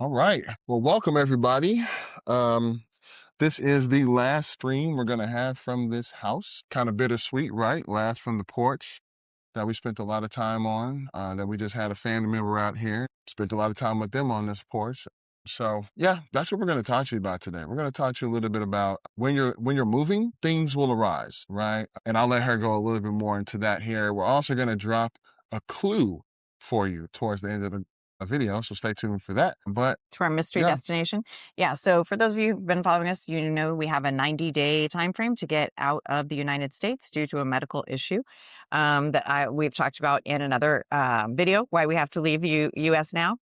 All right. Well, welcome everybody. Um, this is the last stream we're gonna have from this house. Kind of bittersweet, right? Last from the porch that we spent a lot of time on. That we just had a family member out here. Spent a lot of time with them on this porch. So yeah, that's what we're gonna talk to you about today. We're gonna talk to you a little bit about when you're moving, things will arise, right? And I'll let her go a little bit more into that here. We're also gonna drop a clue for you towards the end of the video, so stay tuned for that. But To our mystery yeah. destination. Yeah. So for those of you who've been following us, you know we have a 90-day time frame to get out of the United States due to a medical issue we've talked about in another video. Why we have to leave the U.S. now.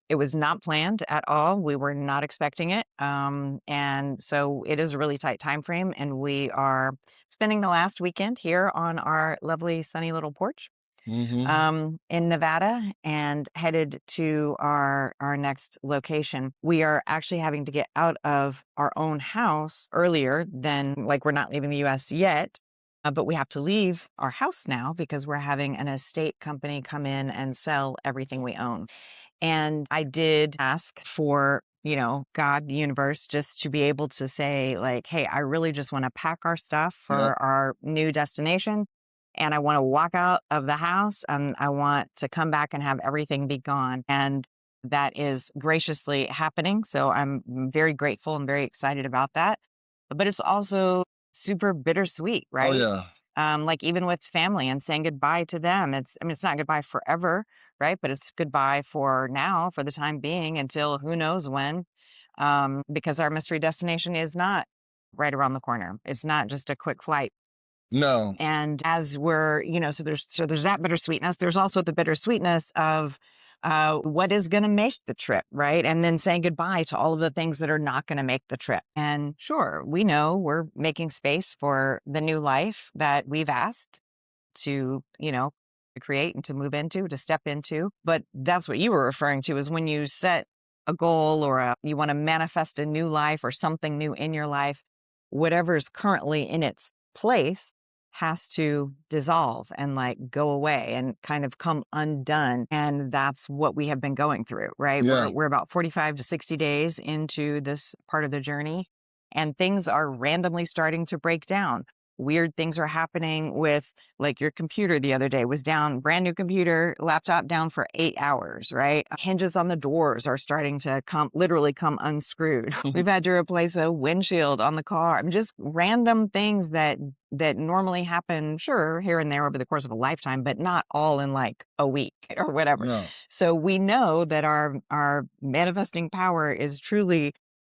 It was not planned at all. We were not expecting it, and so it is a really tight time frame. And we are spending the last weekend here on our lovely sunny little porch Mm-hmm. in Nevada and headed to our next location. We are actually having to get out of our own house earlier than like we're not leaving the US yet. But we have to leave our house now because we're having an estate company come in and sell everything we own. And I did ask for, God, the universe, just to be able to say, like, hey, I really just want to pack our stuff Yep. for our new destination. And I want to walk out of the house and I want to come back and have everything be gone. And that is graciously happening. So I'm very grateful and very excited about that. But it's also super bittersweet, Oh right? yeah. Like even with family and saying goodbye to them, it's not goodbye forever, right? But it's goodbye for now, for the time being, until who knows when, because our mystery destination is not right around the corner. It's not just a quick flight. No. And as we're, so there's that bittersweetness. There's also the bittersweetness of what is going to make the trip, right? And then saying goodbye to all of the things that are not going to make the trip. And sure, we know we're making space for the new life that we've asked to, to create and to move into, to step into. But that's what you were referring to is when you set a goal or you want to manifest a new life or something new in your life, whatever's currently in its place has to dissolve and like go away and kind of come undone. And that's what we have been going through, right? Yeah. We're about 45 to 60 days into this part of the journey, and things are randomly starting to break down. Weird things are happening with like your computer the other day was down, brand new computer, laptop down for 8 hours, right? Hinges on the doors are starting to literally come unscrewed. We've had to replace a windshield on the car. I mean, just random things that normally happen, sure, here and there over the course of a lifetime, but not all in like a week or whatever. No. So we know that our manifesting power is truly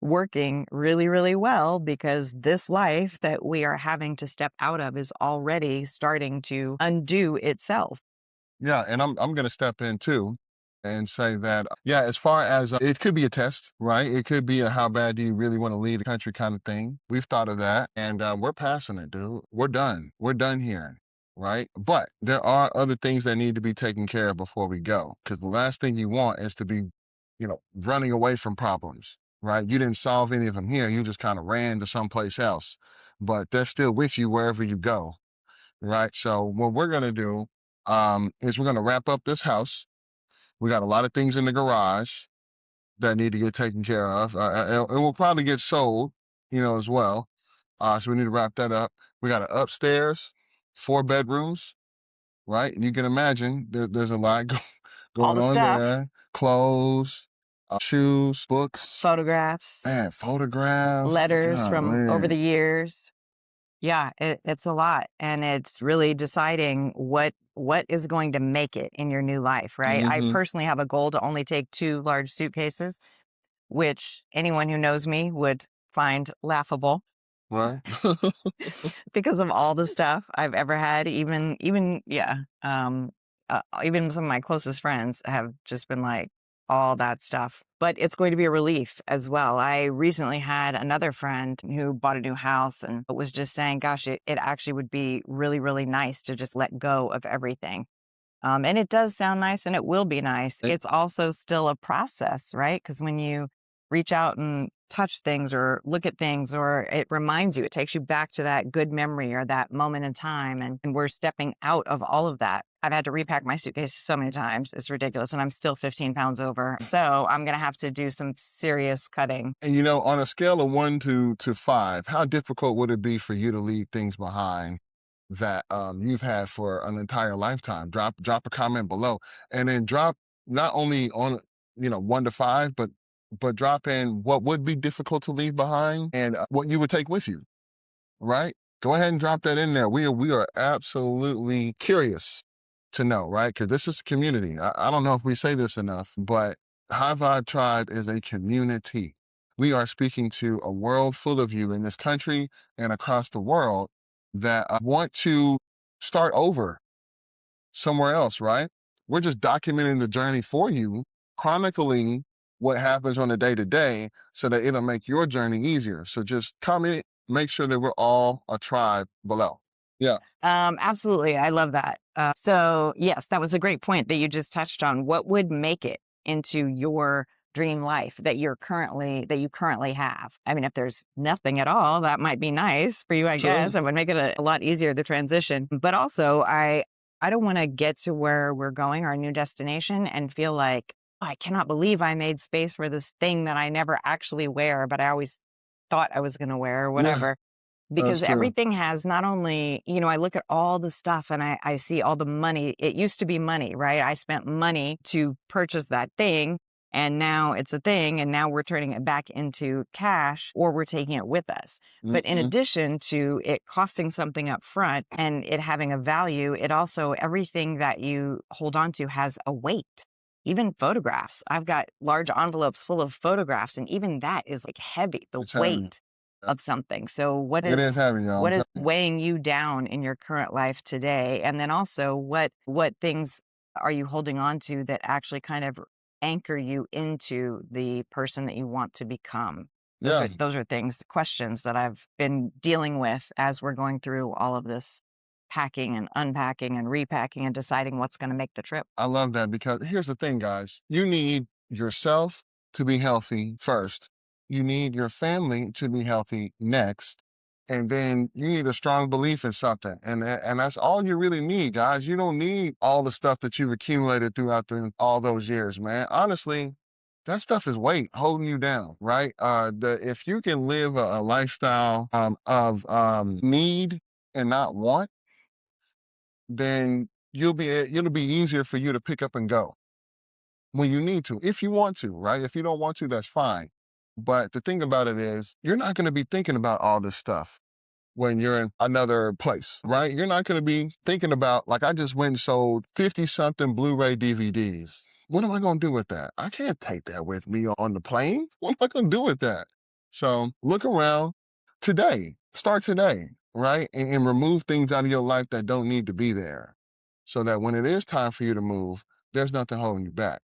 working really, really well because this life that we are having to step out of is already starting to undo itself. Yeah. And I'm gonna step in too and say that yeah, as far as it could be a test, right? It could be a how bad do you really want to leave the country kind of thing. We've thought of that, and we're passing it, dude. We're done. We're done here. Right. But there are other things that need to be taken care of before we go. Because the last thing you want is to be, running away from problems. Right. You didn't solve any of them here. You just kind of ran to someplace else. But they're still with you wherever you go. Right. So what we're gonna do is we're gonna wrap up this house. We got a lot of things in the garage that need to get taken care of. And we'll probably get sold, as well. So we need to wrap that up. We got an upstairs, 4 bedrooms, right? And you can imagine there's a lot All going the on stuff, there. Clothes, shoes, books, photographs, man, photographs. letters from over Golly. the years. Yeah, it's a lot. And it's really deciding what is going to make it in your new life, right? I Mm-hmm. personally have a goal to only take 2 large suitcases, which anyone who knows me would find laughable Right. because of all the stuff I've ever had. Even some of my closest friends have just been like all that stuff. But it's going to be a relief as well. I recently had another friend who bought a new house and was just saying, gosh, it actually would be really, really nice to just let go of everything. And it does sound nice and it will be nice. Eh, It's also still a process, right? Because when you reach out and touch things or look at things, or it reminds you, it takes you back to that good memory or that moment in time. And we're stepping out of all of that. I've had to repack my suitcase so many times. It's ridiculous. And I'm still 15 pounds over. So I'm going to have to do some serious cutting. And on a scale of one to five, how difficult would it be for you to leave things behind that you've had for an entire lifetime? Drop a comment below, and then drop not only on one to five, but drop in what would be difficult to leave behind and what you would take with you. Right? Go ahead and drop that in there. We are absolutely curious to know, right? Because this is a community. I don't know if we say this enough, but High Vibe Tribe is a community. We are speaking to a world full of you in this country and across the world that want to start over somewhere else, right? We're just documenting the journey for you, chronicling what happens on a day to day so that it'll make your journey easier. So just comment, make sure that we're all a tribe below. Yeah. Absolutely. I love that. So yes, that was a great point that you just touched on. What would make it into your dream life that you currently have? I mean, if there's nothing at all, that might be nice for you, I True. guess. It would make it a lot easier, the transition. But also I don't want to get to where we're going, our new destination, and feel like, "Oh, I cannot believe I made space for this thing that I never actually wear, but I always thought I was going to wear," or Yeah, whatever. that's Because true. everything has not only, I look at all the stuff and I see all the money. It used to be money, right? I spent money to purchase that thing, and now it's a thing, and now we're turning it back into cash or we're taking it with us. But in Hmm. addition to it costing something up front and it having a value, it also, everything that you hold on to has a weight. Even photographs. I've got large envelopes full of photographs, and even that is like heavy, the It's heavy. weight Yeah. of something. So what It is is heavy, y'all. I'm what is telling weighing you down in your current life today? And then also what things are you holding on to that actually kind of anchor you into the person that you want to become? you. Yeah, Those are things, questions that I've been dealing with as we're going through all of this packing and unpacking and repacking and deciding what's going to make the trip. I love that because here's the thing, guys. You need yourself to be healthy first. You need your family to be healthy next. And then you need a strong belief in something. And that's all you really need, guys. You don't need all the stuff that you've accumulated throughout all those years, man. Honestly, that stuff is weight holding you down, right? If you can live a lifestyle of need and not want, then it'll be easier for you to pick up and go when you need to, if you want to, right? If you don't want to, that's fine. But the thing about it is, you're not going to be thinking about all this stuff when you're in another place, right? You're not going to be thinking about, like, I just went and sold 50 something Blu ray DVDs. What am I going to do with that? I can't take that with me on the plane. What am I going to do with that? So look around today, start today, right? And remove things out of your life that don't need to be there so that when it is time for you to move, there's nothing holding you back.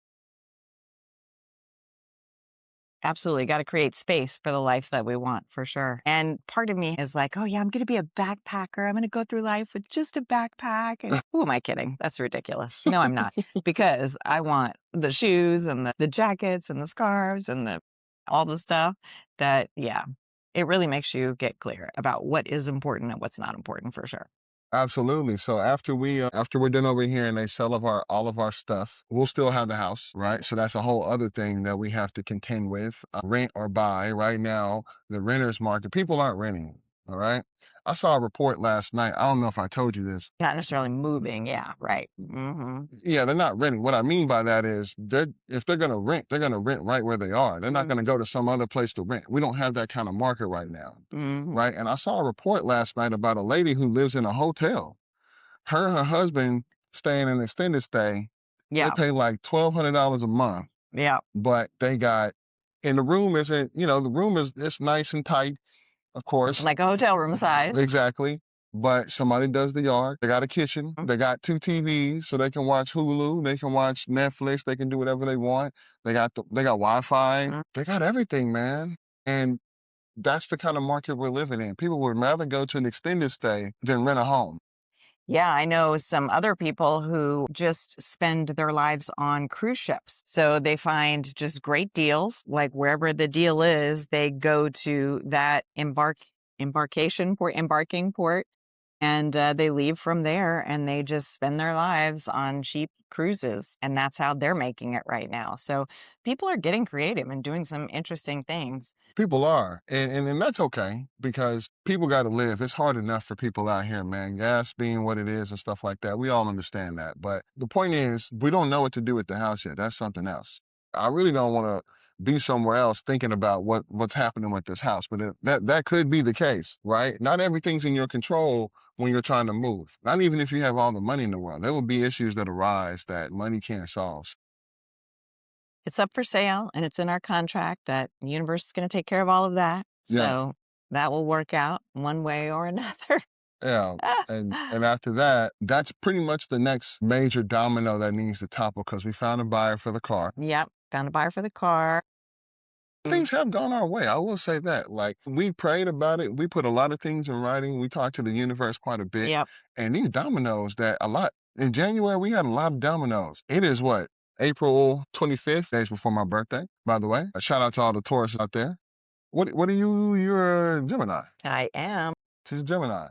Absolutely. Got to create space for the life that we want, for sure. And part of me is like, oh, yeah, I'm going to be a backpacker. I'm going to go through life with just a backpack. And who am I kidding? That's ridiculous. No, I'm not. Because I want the shoes and the jackets and the scarves and all the stuff that, yeah, it really makes you get clear about what is important and what's not important, for sure. Absolutely. So after we're done over here and they sell of our all of our stuff, we'll still have the house, right? So that's a whole other thing that we have to contend with. Rent or buy. Right now, the renters market, people aren't renting. All right. I saw a report last night. I don't know if I told you this. Not necessarily moving. Yeah, right. Hmm. Yeah, they're not renting. What I mean by that is if they're gonna rent, they're gonna rent right where they are. They're not gonna go to some other place to rent. We don't have that kind of market right now. Hmm. Right. And I saw a report last night about a lady who lives in a hotel. Her and her husband stay in an extended stay. They Yeah, pay like $1,200 a month, yeah. but they got and the room isn't, the room is it's nice and tight, of course. Like a hotel room size. Exactly. But somebody does the yard. They got a kitchen. They got two TVs so they can watch Hulu. They can watch Netflix. They can do whatever they want. They got Wi-Fi. Mhm. They got everything, man. And that's the kind of market we're living in. People would rather go to an extended stay than rent a home. Yeah, I know some other people who just spend their lives on cruise ships. So they find just great deals, like wherever the deal is, they go to that embarking port, and they leave from there and they just spend their lives on cheap cruises. And that's how they're making it right now. So people are getting creative and doing some interesting things. People are, and that's okay because people got to live. It's hard enough for people out here, man. Gas being what it is and stuff like that. We all understand that. But the point is, we don't know what to do with the house yet. That's something else. I really don't want to be somewhere else thinking about what's happening with this house, but that could be the case, right? Not everything's in your control when you're trying to move. Not even if you have all the money in the world. There will be issues that arise that money can't solve. It's up for sale and it's in our contract that the universe is going to take care of all of that. Yeah. So that will work out one way or another. Yeah, and after that, that's pretty much the next major domino that needs to topple because we found a buyer for the car. Yep. Found a buyer for the car. Mm. Things have gone our way. I will say that. Like we prayed about it. We put a lot of things in writing. We talked to the universe quite a bit. Yep. And these dominoes that a lot in January, we had a lot of dominoes. It is what? April 25th, days before my birthday, by the way. A shout out to all the Tauruses out there. What are you? You're a Gemini. I am. She's a Gemini.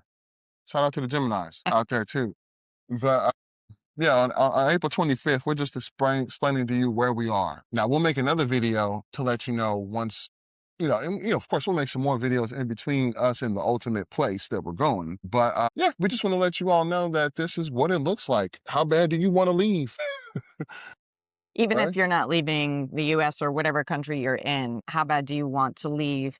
Shout out to the Geminis out there too. But yeah, on April 25th, we're just explaining to you where we are. Now, we'll make another video to let you know once, of course, we'll make some more videos in between us and the ultimate place that we're going. But yeah, we just want to let you all know that this is what it looks like. How bad do you want to leave? Even Right? if you're not leaving the US or whatever country you're in, how bad do you want to leave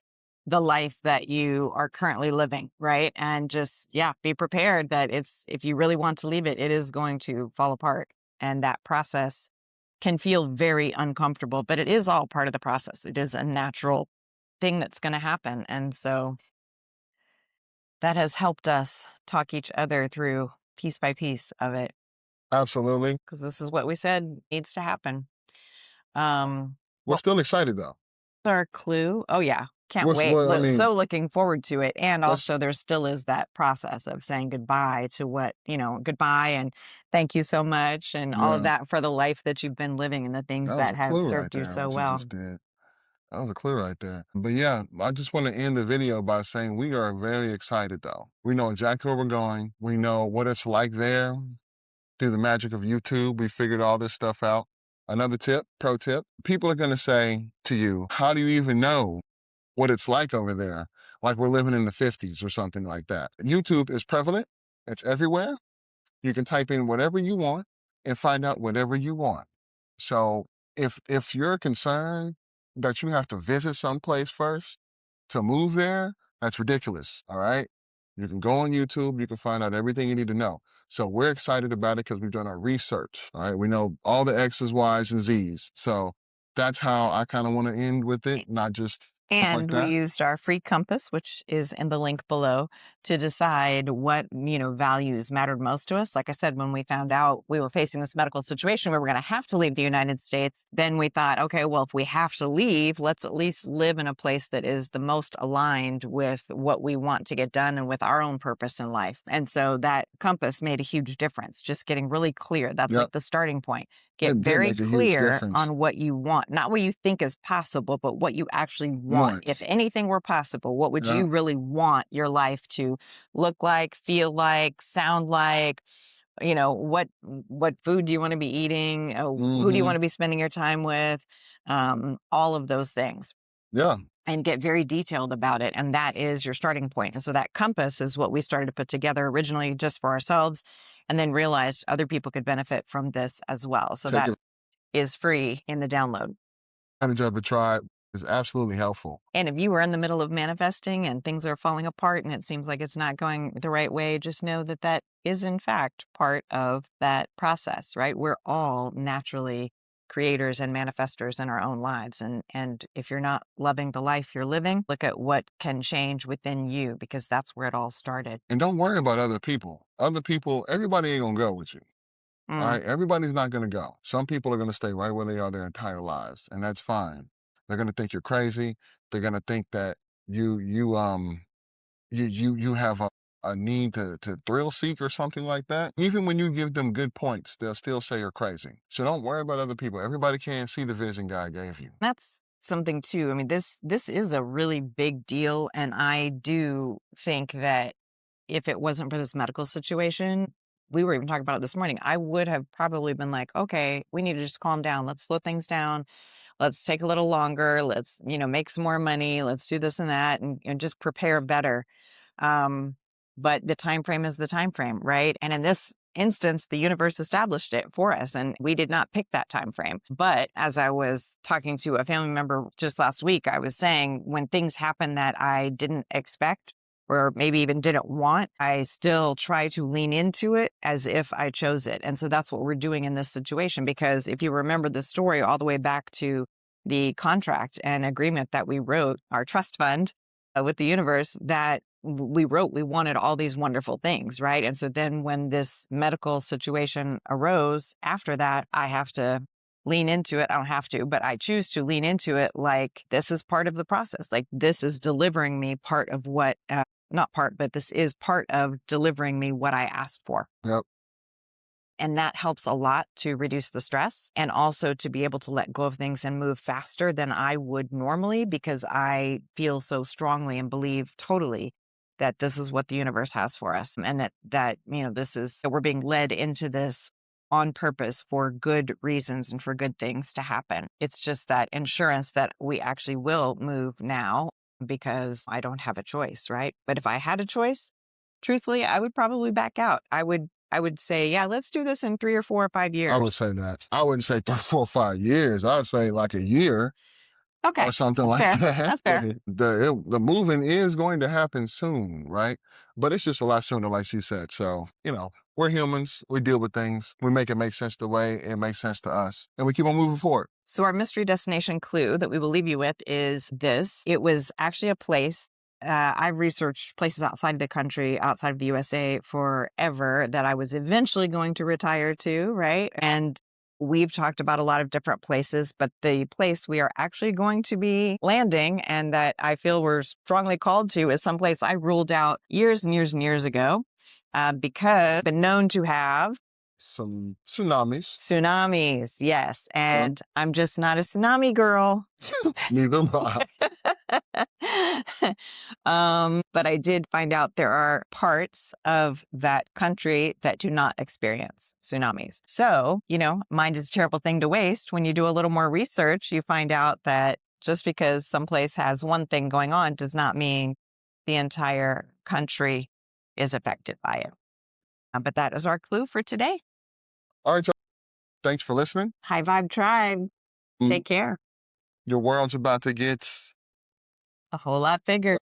the life that you are currently living, right? And just, yeah, be prepared that if you really want to leave it, it is going to fall apart. And that process can feel very uncomfortable, but it is all part of the process. It is a natural thing that's going to happen. And so that has helped us talk each other through piece by piece of it Absolutely. because this is what we said needs to happen. Um, We're still excited though. our clue. Oh, yeah. Can't What's wait. what I mean? So looking forward to it. And Let's also, there still is that process of saying goodbye to goodbye and thank you so much and all of yeah. that for the life that you've been living and the things That was that a have clue right served you there. so What you well. just did. That was a clue right there. But yeah, I just want to end the video by saying we are very excited though. We know exactly where we're going. We know what it's like there. Through the magic of YouTube, we figured all this stuff out. Another tip, pro tip, people are going to say to you, how do you even know what it's like over there? Like we're living in the 50s or something like that. YouTube is prevalent. It's everywhere. You can type in whatever you want and find out whatever you want. So if you're concerned that you have to visit someplace first to move there, that's ridiculous. All right. You can go on YouTube, you can find out everything you need to know. So we're excited about it because we've done our research. All right. We know all the X's, Y's, and Z's. So that's how I kind of want to end with it, not just stuff like And we that. used our free compass, which is in the link below, to decide what, values mattered most to us. Like I said, when we found out we were facing this medical situation, we were going to have to leave the United States. Then we thought, okay, well, if we have to leave, let's at least live in a place that is the most aligned with what we want to get done and with our own purpose in life. And so that compass made a huge difference, just getting really clear. That's like Yep. the starting point. Get It did very make a huge clear difference. on what you want, not what you think is possible, but what you actually want. If Once. anything were possible, what would Yeah. you really want your life to look like, feel like, sound like? What food do you want to be eating? Who do you Mm-hmm. want to be spending your time with? All of those things. Yeah. And get very detailed about it. And that is your starting point. And so that compass is what we started to put together originally just for ourselves and then realized other people could benefit from this as well. So Take that it is free in the download. advantage of a tribe is absolutely helpful. And if you are in the middle of manifesting and things are falling apart and it seems like it's not going the right way, just know that that is in fact part of that process, right? We're all naturally creators and manifestors in our own lives. And if you're not loving the life you're living, look at what can change within you because that's where it all started. And don't worry about other people. Other people, everybody ain't gonna go with you. All Mm. right. Everybody's not gonna go. Some people are gonna stay right where they are their entire lives, and that's fine. They're gonna think you're crazy. They're gonna think that you you um you have a need to thrill seek or something like that, even when you give them good points, they'll still say you're crazy. So don't worry about other people. Everybody can see the vision God gave you. That's something too. I mean, this is a really big deal, and I do think that if it wasn't for this medical situation, we were even talking about it this morning, I would have probably been like, okay, we need to just calm down. Let's slow things down. Let's take a little longer. Let's, make some more money. Let's do this and that and just prepare better. Um, but the time frame is the time frame, right? And in this instance, the universe established it for us, and we did not pick that time frame. But as I was talking to a family member just last week, I was saying when things happen that I didn't expect or maybe even didn't want, I still try to lean into it as if I chose it. And so that's what we're doing in this situation. Because if you remember the story all the way back to the contract and agreement that we wrote, our trust fund with the universe, that we wrote, we wanted all these wonderful things, right? And so then when this medical situation arose after that, I have to lean into it. I don't have to, but I choose to lean into it like this is part of the process. Like this is delivering me part of what, not part, but this is part of delivering me what I asked for. Yep. And that helps a lot to reduce the stress and also to be able to let go of things and move faster than I would normally, because I feel so strongly and believe totally that this is what the universe has for us. And that this is, that we're being led into this on purpose for good reasons and for good things to happen. It's just that insurance that we actually will move now because I don't have a choice, right? But if I had a choice, truthfully, I would probably back out. I would say, yeah, let's do this in 3 or 4 or 5 I would years. say that. I wouldn't say 3, 4, 5 years. I'd say like a year Okay, or something that's like fair. that. That's fair. The moving is going to happen soon, right? But it's just a lot sooner, like she said. So, we're humans. We deal with things. We make it make sense the way it makes sense to us. And we keep on moving forward. So our mystery destination clue that we will leave you with is this. It was actually a place. I've researched places outside the country, outside of the USA forever that I was eventually going to retire to, right? And we've talked about a lot of different places, but the place we are actually going to be landing and that I feel we're strongly called to is someplace I ruled out years and years and years ago because I've been known to have Some tsunamis. tsunamis. Yes. And I'm just not a tsunami girl. Neither am I. But I did find out there are parts of that country that do not experience tsunamis. So, mind is a terrible thing to waste. When you do a little more research, you find out that just because someplace has one thing going on does not mean the entire country is affected by it. But that is our clue for today. All right, y'all. Thanks for listening. High Vibe Tribe. Mm. Take care. Your world's about to get A whole lot bigger.